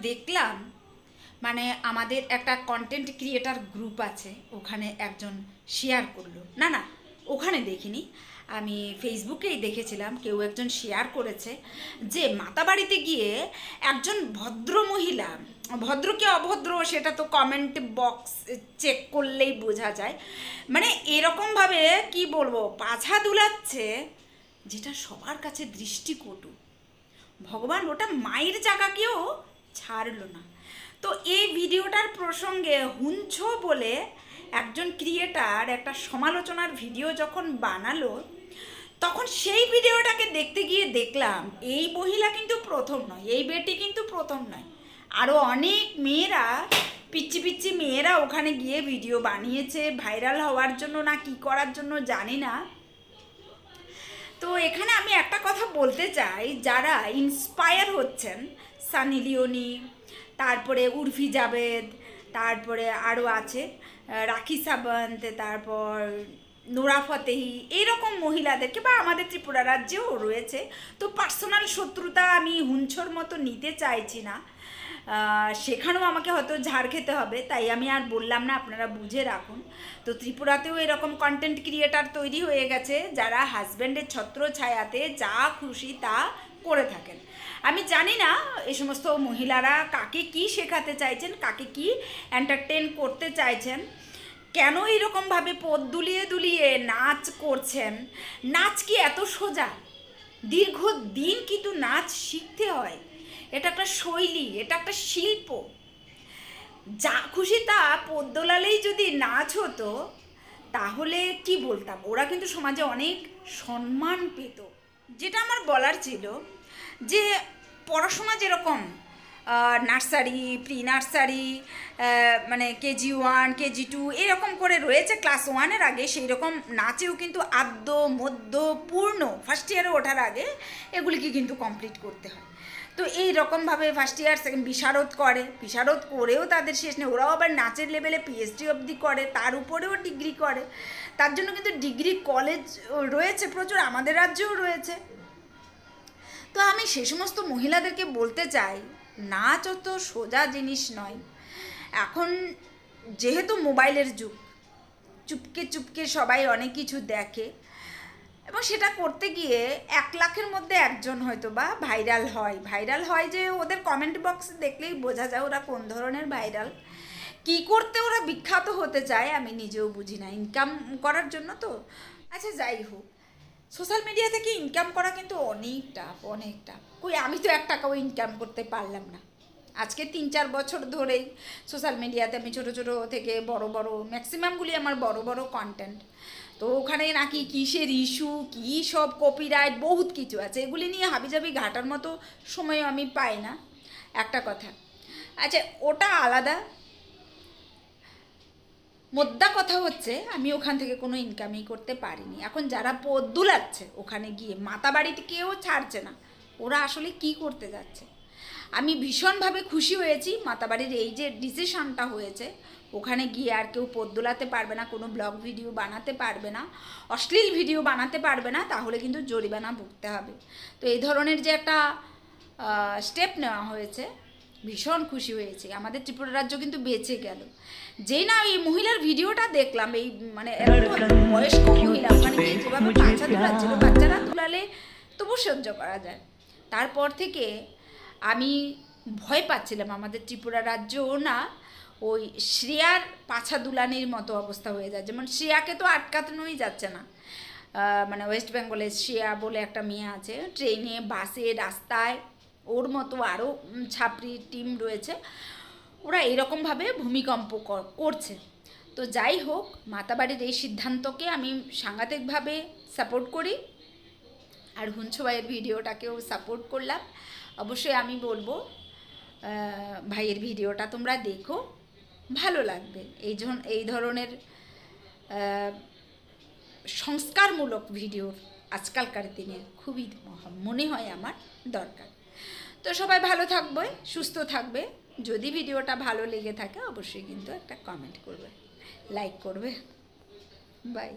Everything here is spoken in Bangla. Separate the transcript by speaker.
Speaker 1: দেখলাম মানে আমাদের একটা কন্টেন্ট ক্রিয়েটার গ্রুপ আছে, ওখানে একজন শেয়ার করলো, না না ওখানে দেখিনি, আমি ফেসবুকেই দেখেছিলাম, কেউ একজন শেয়ার করেছে যে মাতাবাড়িতে গিয়ে একজন ভদ্র মহিলা, ভদ্র কি অভদ্র সেটা তো কমেন্ট বক্স চেক করলেই বোঝা যায়, মানে এরকমভাবে কি বলবো পাছা দুলাচ্ছে যেটা সবার কাছে দৃষ্টিকটু। ভগবান ওটা মায়ের জায়গাকেও ছাড়লো না। তো এই ভিডিওটার প্রসঙ্গে হুঞ্ছ বলে একজন ক্রিয়েটার একটা সমালোচনার ভিডিও যখন বানালো, তখন সেই ভিডিওটাকে দেখতে গিয়ে দেখলাম এই মহিলা কিন্তু প্রথম নয়, এই বেটি কিন্তু প্রথম নয়, আরও অনেক মেয়েরা, পিচ্ছি পিচ্ছি মেয়েরা ওখানে গিয়ে ভিডিও বানিয়েছে ভাইরাল হওয়ার জন্য না কি করার জন্য জানি না। তো এখানে আমি একটা কথা বলতে চাই, যারা ইন্সপায়ার হচ্ছেন, সানি লিওনি, তারপরে উর্ফি জাভেদ, তারপরে আরও আছে রাখি সাবন্ত, তারপর নোরা ফতেহি, এইরকম মহিলাদেরকে, বা আমাদের ত্রিপুরা রাজ্যেও রয়েছে, তো পার্সোনাল শত্রুতা আমি হুঞ্ছর মতো নিতে চাইছি না, সেখানেও আমাকে হয়তো ঝাড় খেতে হবে, তাই আমি আর বললাম না, আপনারা বুঝে রাখুন। তো ত্রিপুরাতেও এরকম কন্টেন্ট ক্রিয়েটার তৈরি হয়ে গেছে যারা হাজব্যান্ডের ছত্র ছায়াতে যা খুশি তা করে থাকেন। আমি জানি না এই সমস্ত মহিলারা কাকে কি শেখাতে চাইছেন, কাকে কি এন্টারটেন করতে চাইছেন, কেন এইরকমভাবে পথ দুলিয়ে দুলিয়ে নাচ করছেন। নাচ কি এত সোজা? দীর্ঘদিন কিন্তু নাচ শিখতে হয়, এটা একটা শৈলী, এটা একটা শিল্প। যা খুশি তা পথ দোলালেই যদি নাচ হতো তাহলে কি বলতাম, ওরা কিন্তু সমাজে অনেক সম্মান পেত। যেটা আমার বলার ছিল যে পড়াশোনা যেরকম নার্সারি, প্রি নার্সারি, মানে KG1 KG2 এরকম করে রয়েছে ক্লাস 1-এর আগে, সেই রকম নাচেও কিন্তু আদ্য মধ্য পূর্ণ ফার্স্ট ইয়ারে ওঠার আগে এগুলিকে কিন্তু কমপ্লিট করতে হয়। তো এই রকমভাবে ফার্স্ট ইয়ার সেকেন্ড বিশারদ করে, বিশারদ করেও তাদের শেষ নেই, ওরাও আবার নাচের লেভেলে PhD অবধি করে, তার উপরেও ডিগ্রি করে। তার জন্য কিন্তু ডিগ্রি কলেজ রয়েছে প্রচুর, আমাদের রাজ্যেও রয়েছে। তো আমি সে সমস্ত মহিলাদেরকে বলতে চাই, নাচ অত সোজা জিনিস নয়। এখন যেহেতু মোবাইলের যুগ, চুপকে চুপকে সবাই অনেক কিছু দেখে, এবং সেটা করতে গিয়ে 1 লাখের মধ্যে একজন হয়তো বা ভাইরাল হয় যে ওদের কমেন্ট বক্স দেখলেই বোঝা যায় ওরা কোন ধরনের ভাইরাল, কি করতে ওরা বিখ্যাত হতে চায় আমি নিজেও বুঝি না, ইনকাম করার জন্য তো। আচ্ছা যাই হোক, সোশ্যাল মিডিয়া থেকে ইনকাম করা কিন্তু অনেক টাফ, অনেক টাফ। কই আমি তো 1 টাকাও ইনকাম করতে পারলাম না। আজকে 3-4 বছর ধরেই সোশ্যাল মিডিয়াতে আমি ছোটো ছোটো থেকে বড় বড়, ম্যাক্সিমামগুলি আমার বড় বড় কন্টেন্ট, তো ওখানে নাকি কিসের ইস্যু, কী সব কপিরাইট বহুত কিছু আছে, এগুলি নিয়ে হাবিজাবি ঘাটার মতো সময় আমি পাই না। একটা কথা, আচ্ছা ওটা আলাদা, মোদ্দা কথা হচ্ছে আমি ওখান থেকে কোনো ইনকামই করতে পারিনি। এখন যারা পথ দুলাচ্ছে ওখানে গিয়ে, মাতাবাড়িতে কেউ ছাড়ছে না, ওরা আসলে কি করতে যাচ্ছে? আমি ভীষণভাবে খুশি হয়েছি মাতাবাড়ির এই যে ডিসিশনটা হয়েছে, ওখানে গিয়ে আর কেউ পথ দোলাতে পারবে না, কোনো ব্লগ ভিডিও বানাতে পারবে না, অশ্লীল ভিডিও বানাতে পারবে না, তাহলে কিন্তু জরিমানা ভুগতে হবে। তো এই ধরনের যে একটা স্টেপ নেওয়া হয়েছে, ভীষণ খুশি হয়েছি, আমাদের ত্রিপুরা রাজ্য কিন্তু বেঁচে গেল। যেই না এই মহিলার ভিডিওটা দেখলাম, এই মানে বয়স্ক মহিলা ওখানে গিয়ে যেভাবে বাচ্চা তুলাচ্ছিল, বাচ্চারা তুলালে তবু সহ্য করা যায়, তারপর থেকে আমি ভয় পাচ্ছিলাম আমাদের ত্রিপুরা রাজ্যও না ওই শ্রেয়ার পাছা দুলানির মতো অবস্থা হয়ে যায়। যেমন শ্রেয়াকে তো আটকানোই যাচ্ছে না, মানে ওয়েস্ট বেঙ্গলের শ্রেয়া বলে একটা মেয়ে আছে, ট্রেনে বাসে রাস্তায় ওর মতো আরও ছাপড়ি টিম রয়েছে, ওরা এরকমভাবে ভূমিকম্প করছে। তো যাই হোক, মাতাবাড়ির এই সিদ্ধান্তকে আমি সাংঘাতিকভাবে সাপোর্ট করি, আর হুঞ্ছ ভাইয়ের ভিডিওটাকেও সাপোর্ট করলাম। অবশ্যই আমি বলবো ভাইয়ের ভিডিওটা তোমরা দেখো, ভালো লাগবে। এই ধরনের সংস্কারমূলক ভিডিও আজকালকার দিনে খুবই মনে হয় আমার দরকার। তো সবাই ভালো থাকবে, সুস্থ থাকবে। যদি ভিডিওটা ভালো লেগে থাকে অবশ্যই কিন্তু একটা কমেন্ট করবে, লাইক করবে। বাই।